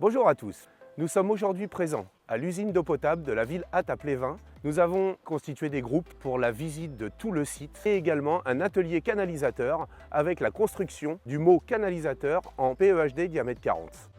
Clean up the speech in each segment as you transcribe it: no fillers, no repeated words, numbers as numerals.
Bonjour à tous, nous sommes aujourd'hui présents à l'usine d'eau potable de la ville Hatt-à-Plévin. Nous avons constitué des groupes pour la visite de tout le site et également un atelier canalisateur avec la construction du mot canalisateur en PEHD diamètre 40.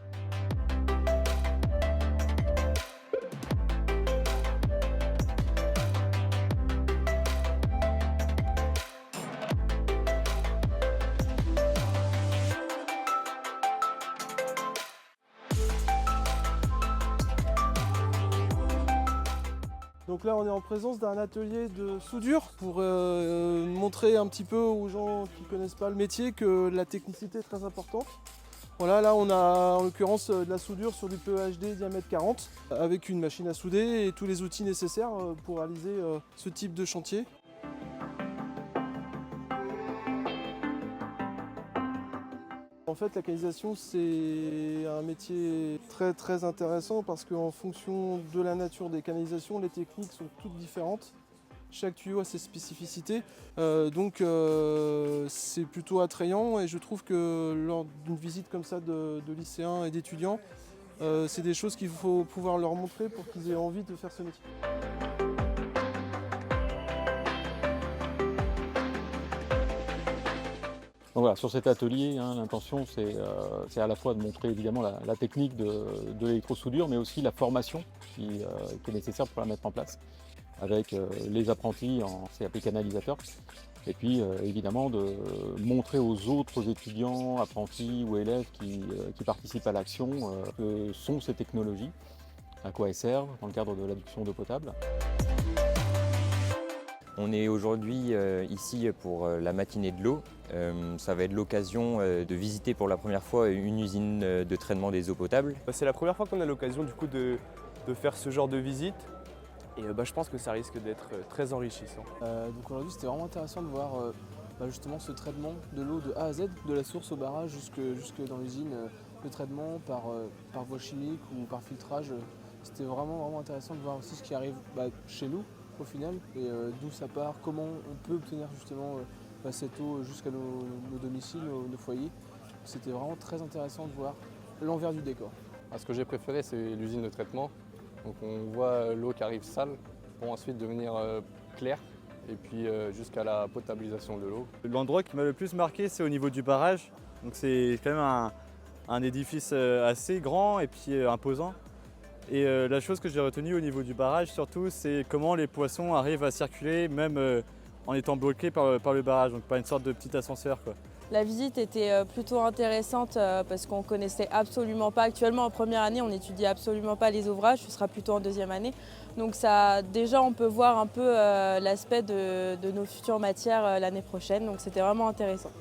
Donc là on est en présence d'un atelier de soudure pour montrer un petit peu aux gens qui ne connaissent pas le métier que la technicité est très importante. Voilà, là on a en l'occurrence de la soudure sur du PEHD diamètre 40 avec une machine à souder et tous les outils nécessaires pour réaliser ce type de chantier. En fait, la canalisation, c'est un métier très intéressant parce qu'en fonction de la nature des canalisations, les techniques sont toutes différentes. Chaque tuyau a ses spécificités, donc c'est plutôt attrayant et je trouve que lors d'une visite comme ça de lycéens et d'étudiants, c'est des choses qu'il faut pouvoir leur montrer pour qu'ils aient envie de faire ce métier. Donc voilà, sur cet atelier, l'intention c'est à la fois de montrer évidemment la technique de l'électrosoudure, mais aussi la formation qui est nécessaire pour la mettre en place, avec les apprentis en CAP canalisateur, et puis évidemment de montrer aux autres étudiants, apprentis ou élèves qui participent à l'action que sont ces technologies, à quoi elles servent dans le cadre de l'adduction d'eau potable. On est aujourd'hui ici pour la matinée de l'eau. Ça va être l'occasion de visiter pour la première fois une usine de traitement des eaux potables. C'est la première fois qu'on a l'occasion de faire ce genre de visite et je pense que ça risque d'être très enrichissant. Donc aujourd'hui c'était vraiment intéressant de voir justement ce traitement de l'eau de A à Z, de la source au barrage jusque dans l'usine de traitement par voie chimique ou par filtrage. C'était vraiment intéressant de voir aussi ce qui arrive chez nous au final et d'où ça part, comment on peut obtenir justement cette eau jusqu'à nos domiciles, nos foyers. C'était vraiment très intéressant de voir l'envers du décor. Ce que j'ai préféré, c'est l'usine de traitement. Donc on voit l'eau qui arrive sale pour ensuite devenir claire et puis jusqu'à la potabilisation de l'eau. L'endroit qui m'a le plus marqué, c'est au niveau du barrage. Donc c'est quand même un édifice assez grand et puis imposant. Et la chose que j'ai retenue au niveau du barrage surtout, c'est comment les poissons arrivent à circuler même en étant bloqués par le barrage, donc pas une sorte de petit ascenseur, quoi. La visite était plutôt intéressante parce qu'on ne connaissait absolument pas. Actuellement en première année, on n'étudie absolument pas les ouvrages, ce sera plutôt en deuxième année. Donc déjà on peut voir un peu l'aspect de nos futures matières l'année prochaine, donc c'était vraiment intéressant.